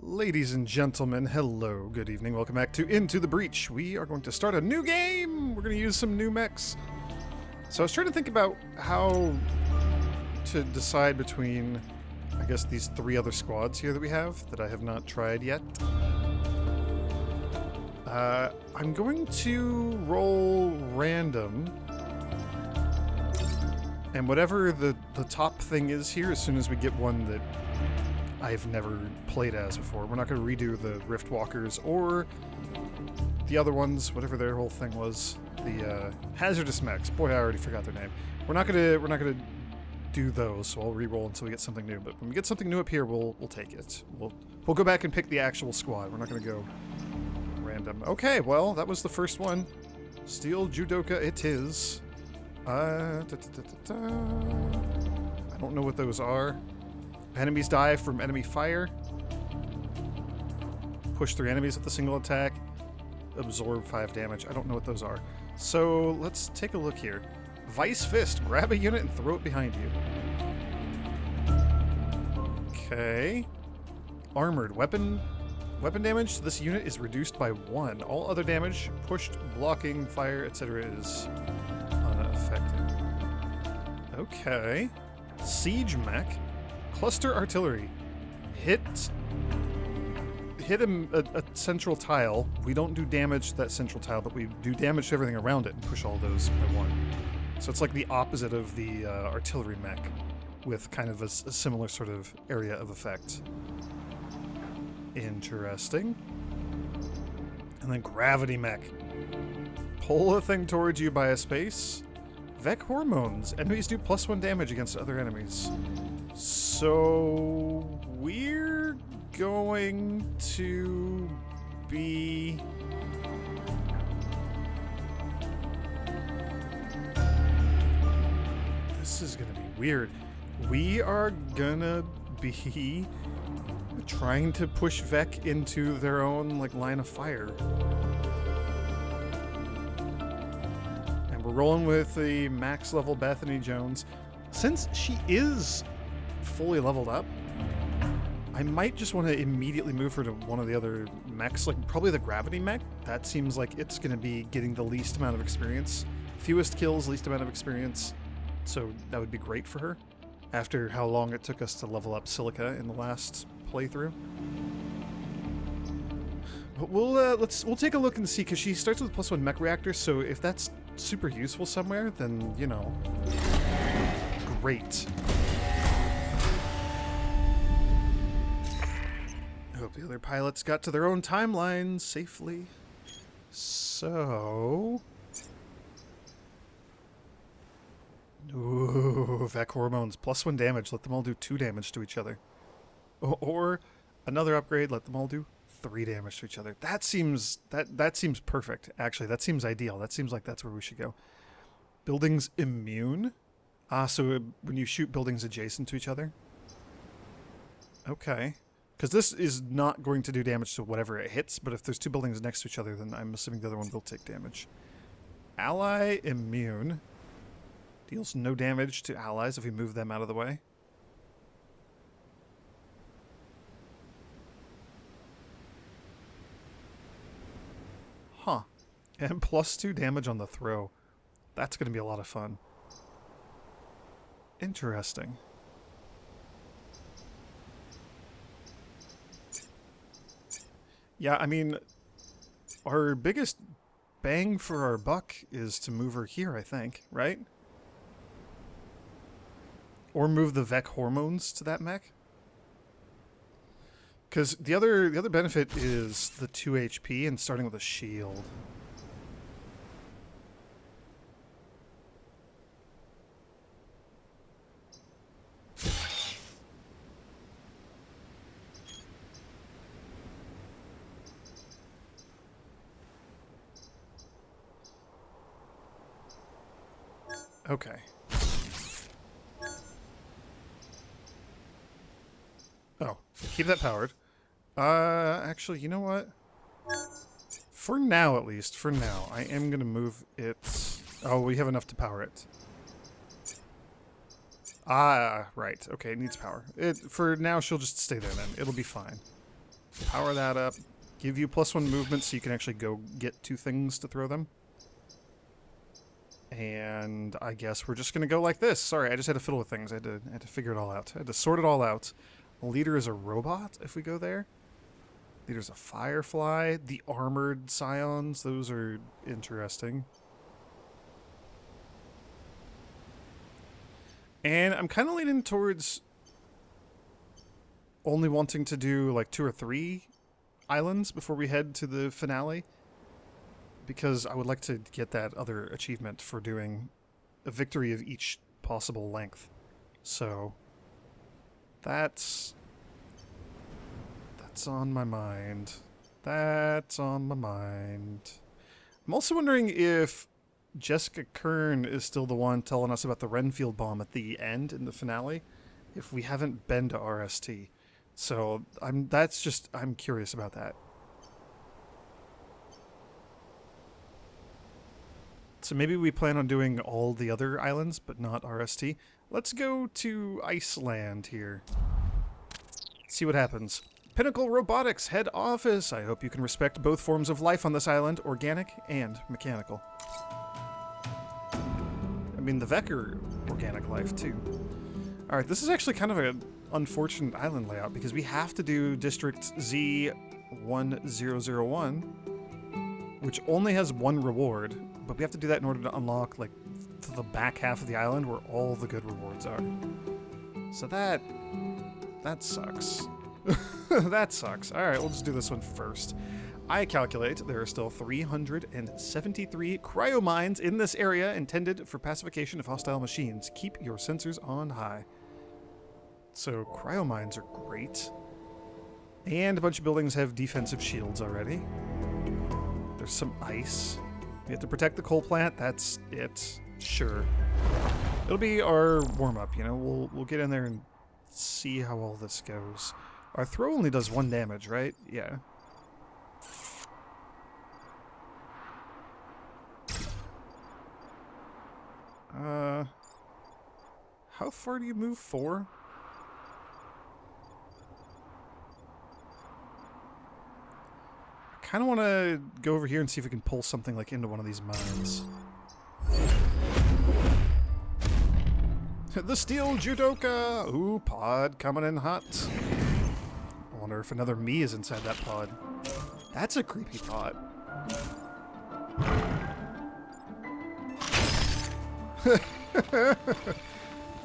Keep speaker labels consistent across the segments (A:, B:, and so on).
A: Ladies and gentlemen, hello, good evening, welcome back to Into the Breach. We are going to start a new game! We're going to use some new mechs. So I was trying to think about how to decide between, I guess, these three other squads here that we have that I have not tried yet. I'm going to roll random, and whatever the top thing is here, as soon as we get one that I've never played as before. We're not going to redo the Rift Walkers or the other ones, whatever their whole thing was. The hazardous mechs. Boy, I already forgot their name. We're not gonna do those, so I'll re-roll until we get something new. But when we get something new up here, we'll take it. We'll go back and pick the actual squad. We're not gonna go random. Okay, well, that was the first one. Steel Judoka it is. I don't know what those are. Enemies die from enemy fire. Push 3 enemies with a single attack. Absorb 5 damage. I don't know what those are. So let's take a look here. Vice Fist. Grab a unit and throw it behind you. Okay. Armored. Weapon damage to this unit is reduced by 1. All other damage, pushed, blocking, fire, etc. is unaffected. Okay. Siege Mech. Cluster Artillery. Hit a central tile. We don't do damage to that central tile, but we do damage to everything around it and push all those by 1. So it's like the opposite of the artillery mech, with kind of a similar sort of area of effect. Interesting. And then Gravity Mech. Pull a thing towards you by a space. Vec Hormones. Enemies do +1 damage against other enemies. So we're going to be this is gonna be weird. We are gonna be trying to push Vec into their own line of fire. And we're rolling with the max level Bethany Jones. Since she is fully leveled up, I might just want to immediately move her to one of the other mechs, probably the Gravity Mech. That seems like it's going to be getting the least amount of experience. Fewest kills, least amount of experience. So that would be great for her, after how long it took us to level up Silica in the last playthrough. But we'll take a look and see, because she starts with +1 mech reactor, so if that's super useful somewhere, then, you know, great. I hope the other pilots got to their own timelines safely. So... Ooh, Vec Hormones. +1 damage. Let them all do 2 damage to each other. Or another upgrade. Let them all do 3 damage to each other. That seems perfect, actually. That seems ideal. That seems like that's where we should go. Buildings immune? So when you shoot buildings adjacent to each other? Okay. Because this is not going to do damage to whatever it hits, but if there's 2 buildings next to each other, then I'm assuming the other one will take damage. Ally immune. Deals no damage to allies if we move them out of the way. Huh. And +2 damage on the throw. That's going to be a lot of fun. Interesting. Yeah, I mean, our biggest bang for our buck is to move her here, I think, right? Or move the Vec Hormones to that mech. Because the other benefit is the 2 HP and starting with a shield. Okay. Oh, keep that powered. Actually, you know what? For now, at least, I am going to move it. Oh, we have enough to power it. Ah, right. Okay, it needs power. For now, she'll just stay there then. It'll be fine. Power that up. Give you +1 movement so you can actually go get 2 things to throw them. And I guess we're just going to go like this. Sorry, I just had to fiddle with things. I had to figure it all out. I had to sort it all out. Leader is a robot, if we go there. Leader's a firefly. The armored scions, those are interesting. And I'm kind of leaning towards only wanting to do like 2 or 3 islands before we head to the finale. Because I would like to get that other achievement for doing a victory of each possible length. So that's on my mind. That's on my mind. I'm also wondering if Jessica Kern is still the one telling us about the Renfield bomb at the end in the finale, if we haven't been to RST. So I'm curious about that. So maybe we plan on doing all the other islands, but not RST. Let's go to Iceland here. See what happens. Pinnacle Robotics head office. I hope you can respect both forms of life on this island, organic and mechanical. I mean, the Vecker organic life, too. Alright, this is actually kind of an unfortunate island layout, because we have to do District Z1001, which only has 1 reward, but we have to do that in order to unlock, like, the back half of the island where all the good rewards are. So that sucks. That sucks. Alright, we'll just do this one first. I calculate there are still 373 cryomines in this area intended for pacification of hostile machines. Keep your sensors on high. So cryomines are great. And a bunch of buildings have defensive shields already. There's some ice. We have to protect the coal plant. That's it. Sure. It'll be our warm-up, you know. We'll get in there and see how all this goes. Our throw only does 1 damage, right? Yeah. How far do you move for? I kind of want to go over here and see if we can pull something like into one of these mines. The steel Judoka! Ooh, pod coming in hot. I wonder if another me is inside that pod. That's a creepy pod.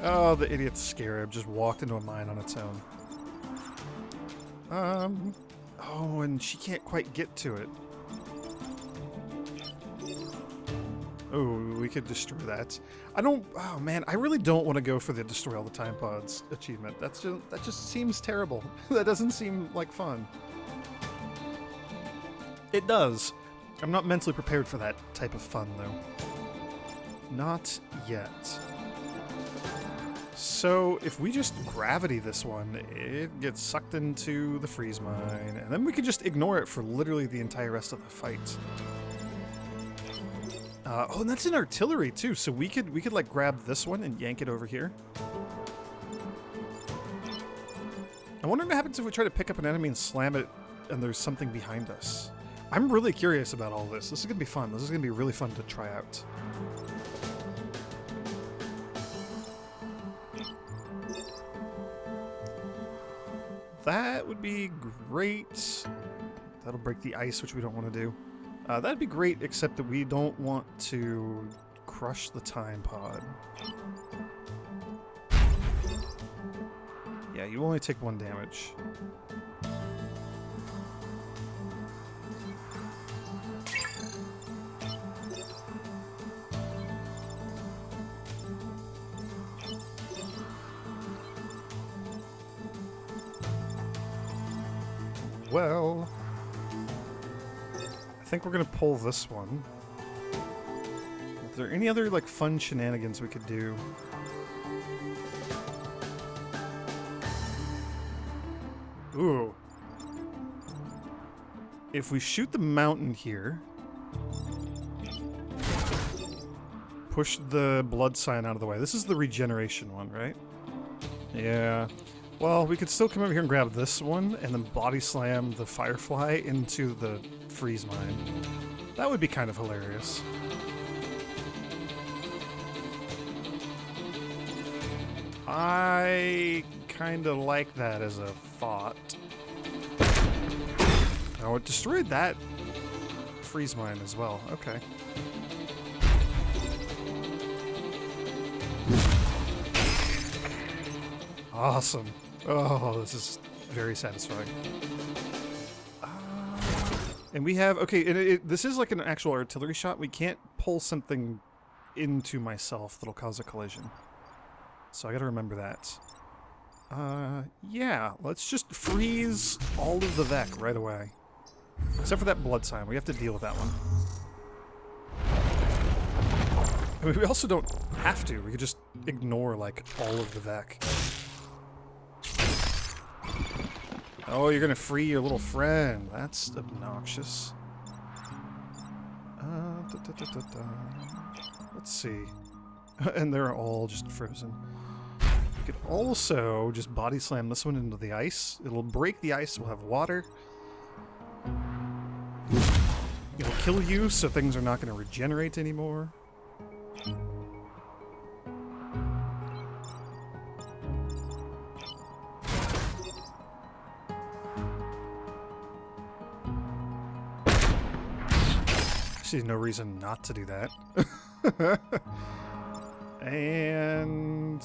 A: Oh, the idiot scarab just walked into a mine on its own. Oh, and she can't quite get to it. Oh, we could destroy that. Oh man, I really don't want to go for the destroy all the time pods achievement. That just seems terrible. That doesn't seem like fun. It does. I'm not mentally prepared for that type of fun, though. Not yet. So, if we just gravity this one, it gets sucked into the freeze mine, and then we can just ignore it for literally the entire rest of the fight. Oh, and that's an artillery too, so we could like grab this one and yank it over here. I wonder what happens if we try to pick up an enemy and slam it and there's something behind us. I'm really curious about all this. This is gonna be fun. This is gonna be really fun to try out. That would be great. That'll break the ice, which we don't want to do. That'd be great, except that we don't want to crush the time pod. Yeah, you only take 1 damage. Well, I think we're gonna pull this one. Is there any other like fun shenanigans we could do? Ooh. If we shoot the mountain here, push the blood sign out of the way. This is the regeneration one, right? Yeah. Well, we could still come over here and grab this one and then body slam the Firefly into the freeze mine. That would be kind of hilarious. I kind of like that as a thought. Oh, it destroyed that freeze mine as well. Okay. Awesome. Oh, this is very satisfying. And we have, okay, this is like an actual artillery shot. We can't pull something into myself that'll cause a collision. So I gotta remember that. Yeah, let's just freeze all of the Vec right away. Except for that blood sign. We have to deal with that one. I mean, we also don't have to. We could just ignore, like, all of the Vec. Oh, you're gonna free your little friend. That's obnoxious. Let's see. And they're all just frozen. We could also just body slam this one into the ice. It'll break the ice. We'll have water. It'll kill you, so things are not going to regenerate anymore. I see no reason not to do that. And...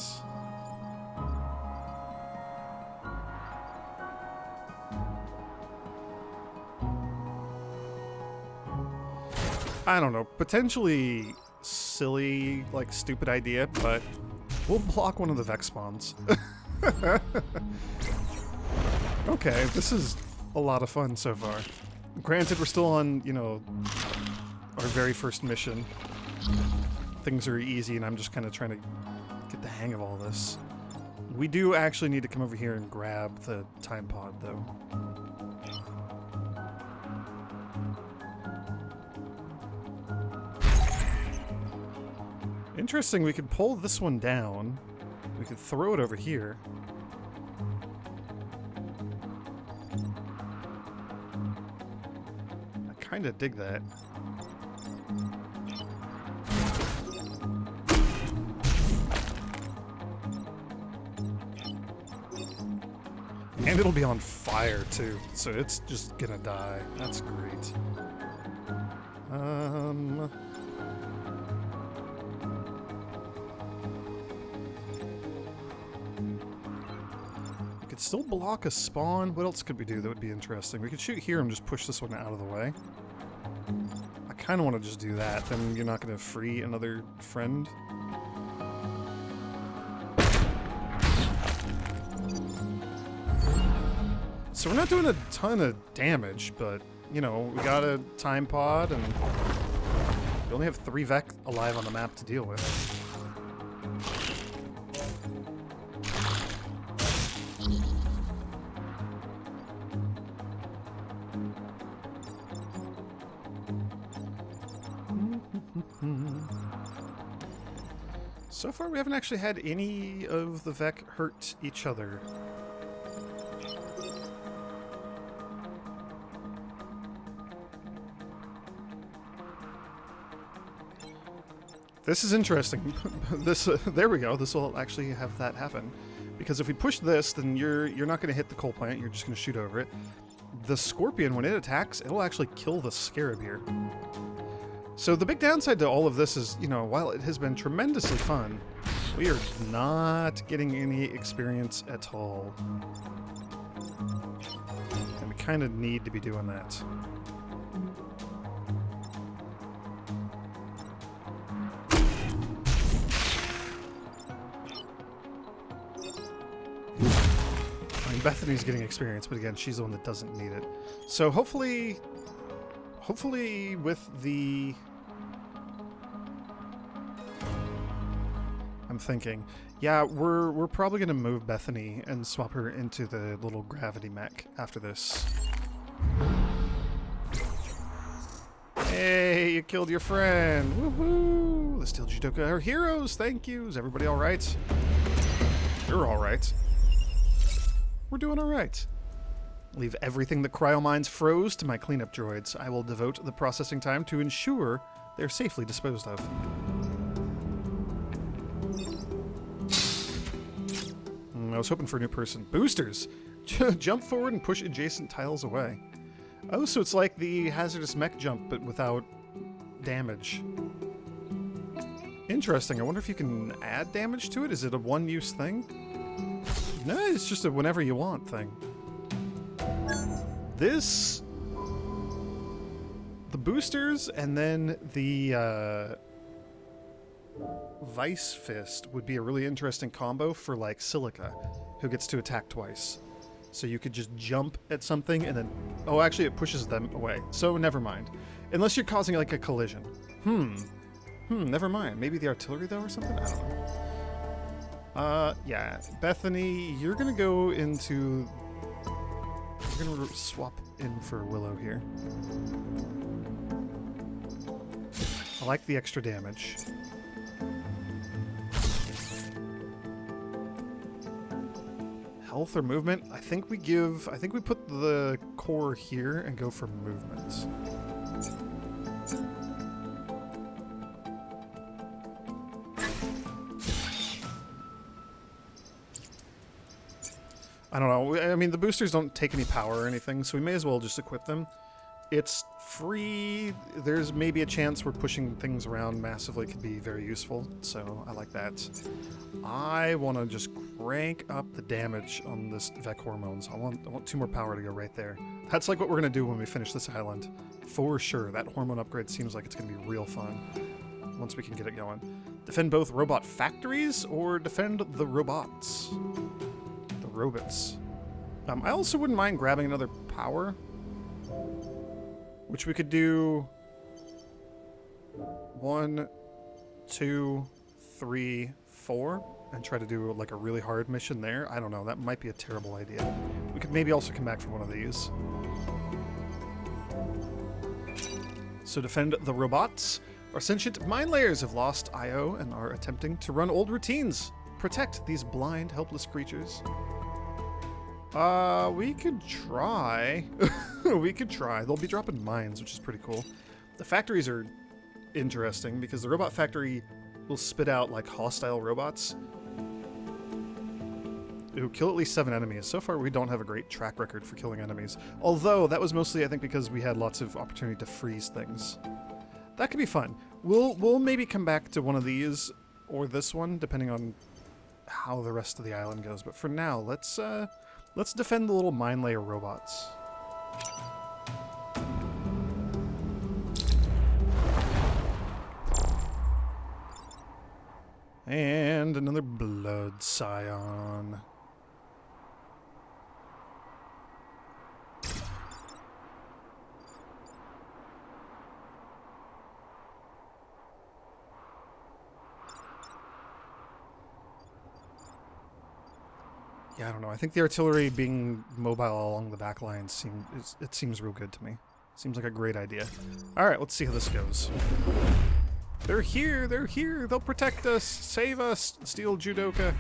A: I don't know, potentially silly, like, stupid idea, but we'll block one of the Vex spawns. Okay, this is a lot of fun so far. Granted, we're still on, you know, our very first mission. Things are easy, and I'm just kind of trying to get the hang of all this. We do actually need to come over here and grab the time pod, though. Interesting, we could pull this one down. We could throw it over here. I kinda dig that. And it'll be on fire, too, so it's just gonna die. That's great. We could still block a spawn. What else could we do that would be interesting? We could shoot here and just push this one out of the way. I kind of want to just do that. Then you're not going to free another friend. So we're not doing a ton of damage, but, you know, we got a time pod, and we only have 3 Vec alive on the map to deal with. So far, we haven't actually had any of the Vec hurt each other. This is interesting. There we go. This will actually have that happen, because if we push this, then you're not going to hit the coal plant. You're just going to shoot over it. The Scorpion, when it attacks, it'll actually kill the Scarab here. So the big downside to all of this is, you know, while it has been tremendously fun, we are not getting any experience at all, and we kind of need to be doing that. Bethany's getting experience, but again, she's the one that doesn't need it. So hopefully with the... I'm thinking, yeah, we're probably going to move Bethany and swap her into the little gravity mech after this. Hey, you killed your friend! Woohoo! The Steel Judoka are heroes! Thank you! Is everybody alright? You're alright. We're doing alright. Leave everything the cryomines froze to my cleanup droids. I will devote the processing time to ensure they're safely disposed of. I was hoping for a new person. Boosters! Jump forward and push adjacent tiles away. Oh, so it's like the hazardous mech jump, but without damage. Interesting. I wonder if you can add damage to it? Is it a one-use thing? No, it's just a whenever you want thing. This... The boosters and then the Vice Fist would be a really interesting combo for, like, Silica, who gets to attack twice. So you could just jump at something and then... Oh, actually, it pushes them away. So, never mind. Unless you're causing, like, a collision. Never mind. Maybe the artillery, though, or something? I don't know. Yeah. Bethany, you're gonna go into... You're gonna swap in for Willow here. I like the extra damage. Health or movement? I think we put the core here and go for movement. I don't know. I mean, the boosters don't take any power or anything, so we may as well just equip them. It's free. There's maybe a chance we're pushing things around massively could be very useful, so I like that. I want to just crank up the damage on this Vec hormones. I want 2 more power to go right there. That's like what we're going to do when we finish this island. For sure. That hormone upgrade seems like it's going to be real fun once we can get it going. Defend both robot factories or defend the robots? The robots. I also wouldn't mind grabbing another power, which we could do 1, 2, 3, 4, and try to do like a really hard mission there. I don't know, that might be a terrible idea. We could maybe also come back from one of these. So defend the robots. Our sentient mind layers have lost I/O and are attempting to run old routines. Protect these blind, helpless creatures. We could try. We could try. They'll be dropping mines, which is pretty cool. The factories are interesting because the robot factory will spit out like hostile robots who kill at least 7 enemies. So far, we don't have a great track record for killing enemies. Although, that was mostly, I think, because we had lots of opportunity to freeze things. That could be fun. We'll maybe come back to one of these or this one, depending on how the rest of the island goes. But for now, let's defend the little mine layer robots. And another blood scion. Yeah, I don't know. I think the artillery being mobile along the back lines seems real good to me. Seems like a great idea. Alright, let's see how this goes. They're here! They're here! They'll protect us! Save us! Steal Judoka!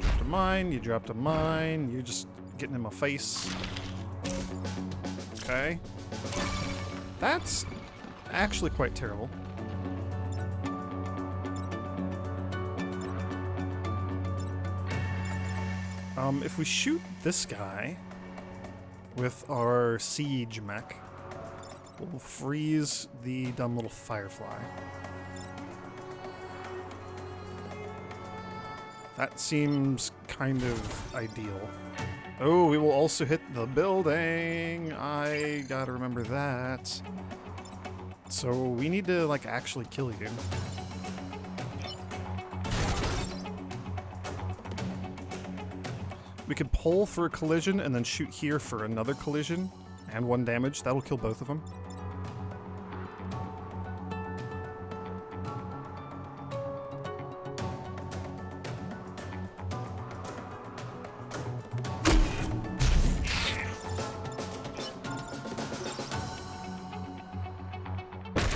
A: Dropped a mine, you dropped a mine, you're just getting in my face. Okay. That's actually quite terrible. If we shoot this guy with our siege mech, we'll freeze the dumb little firefly. That seems kind of ideal. Oh, we will also hit the building. I gotta remember that. So we need to, like, actually kill you. We could pull for a collision and then shoot here for another collision and 1 damage. That'll kill both of them.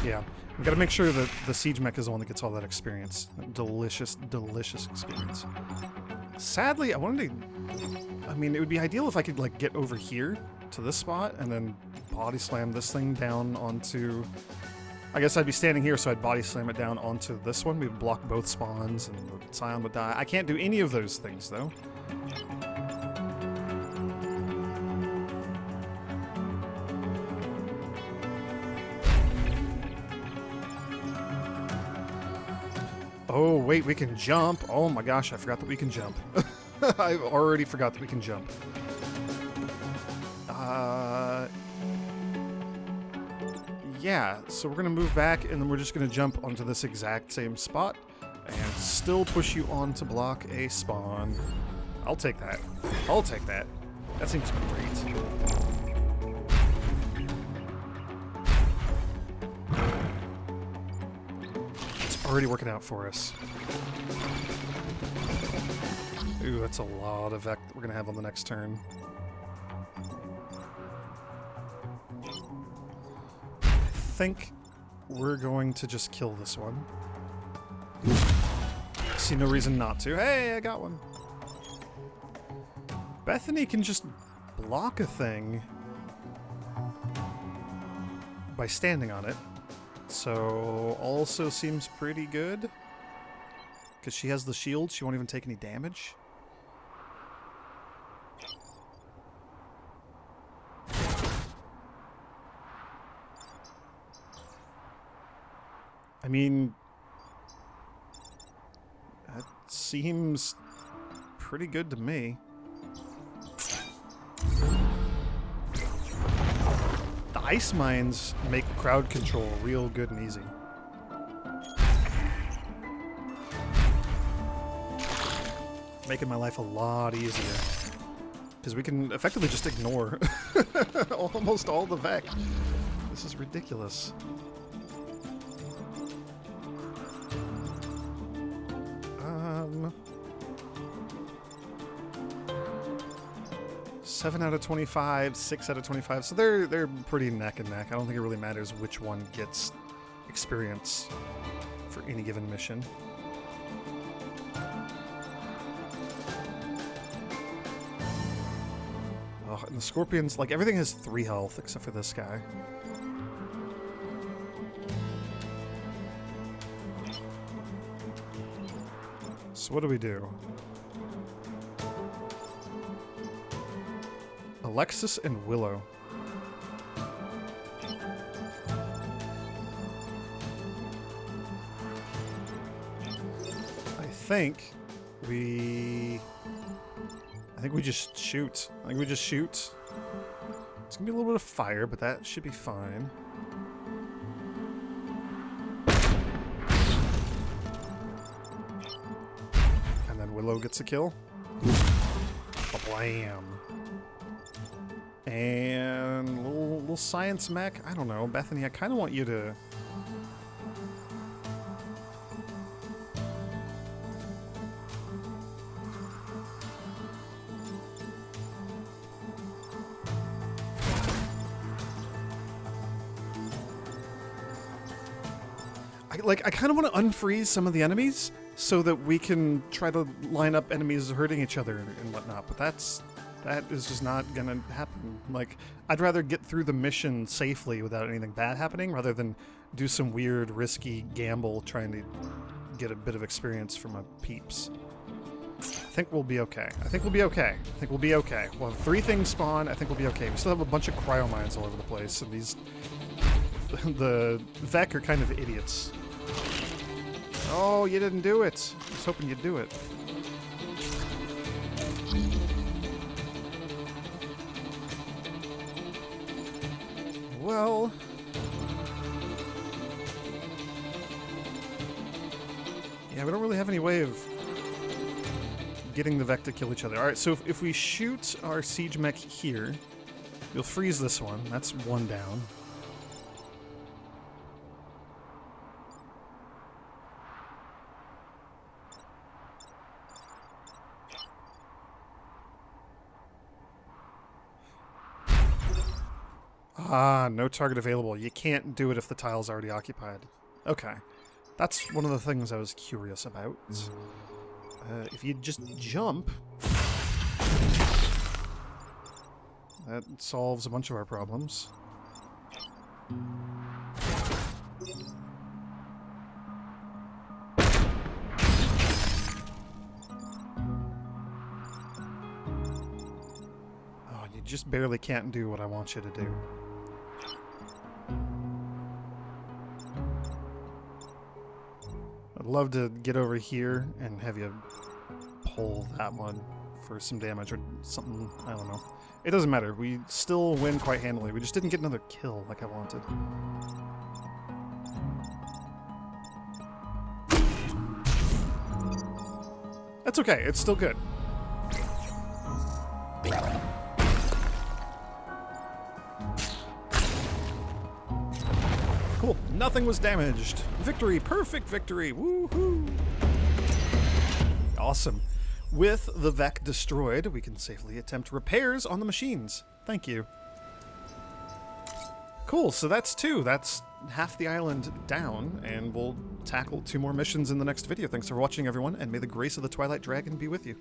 A: Yeah, we gotta make sure that the siege mech is the one that gets all that experience. Delicious, delicious experience. Sadly, I wanted to I mean, it would be ideal if I could, like, get over here to this spot and then body slam this thing down onto... I guess I'd be standing here, so I'd body slam it down onto this one. We'd block both spawns and the Scion would die. I can't do any of those things, though. Oh, wait, we can jump. Oh my gosh, I forgot that we can jump. I already forgot that we can jump. Yeah, so we're going to move back, and then we're just going to jump onto this exact same spot and still push you on to block a spawn. I'll take that. I'll take that. That seems great. It's already working out for us. Ooh, that's a lot of vect that we're going to have on the next turn. I think we're going to just kill this one. See no reason not to. Hey, I got one. Bethany can just block a thing by standing on it. So also seems pretty good. Because she has the shield, she won't even take any damage. I mean, that seems pretty good to me. The ice mines make crowd control real good and easy. Making my life a lot easier. Because we can effectively just ignore almost all the Vec. This is ridiculous. 7 out of 25, 6 out of 25, so they're pretty neck and neck. I don't think it really matters which one gets experience for any given mission. Oh, and the Scorpions, like, everything has 3 health except for this guy. So what do we do? Alexis and Willow. I think we just shoot. I think we just shoot. It's gonna be a little bit of fire, but that should be fine. And then Willow gets a kill. Blam. And little science mech. I don't know, Bethany. I kind of want you to. I kind of want to unfreeze some of the enemies so that we can try to line up enemies hurting each other and whatnot. But that is just not gonna happen. Like, I'd rather get through the mission safely without anything bad happening rather than do some weird, risky gamble trying to get a bit of experience for my peeps. I think we'll be okay. I think we'll be okay. I think we'll be okay. We'll have 3 things spawn. I think we'll be okay. We still have a bunch of cryo mines all over the place, and these... the Vec are kind of idiots. Oh, you didn't do it. I was hoping you'd do it. Well... yeah, we don't really have any way of getting the Vec to kill each other. Alright, so if we shoot our siege mech here, we'll freeze this one. That's 1 down. Ah, no target available. You can't do it if the tile's already occupied. Okay. That's one of the things I was curious about. If you just jump... That solves a bunch of our problems. Oh, you just barely can't do what I want you to do. I'd love to get over here and have you pull that one for some damage or something. I don't know. It doesn't matter. We still win quite handily. We just didn't get another kill like I wanted. That's okay. It's still good. Cool. Nothing was damaged. Victory. Perfect victory. Woohoo. Awesome. With the Vec destroyed, we can safely attempt repairs on the machines. Thank you. Cool, so that's 2. That's half the island down, and we'll tackle 2 more missions in the next video. Thanks for watching, everyone, and may the grace of the Twilight Dragon be with you.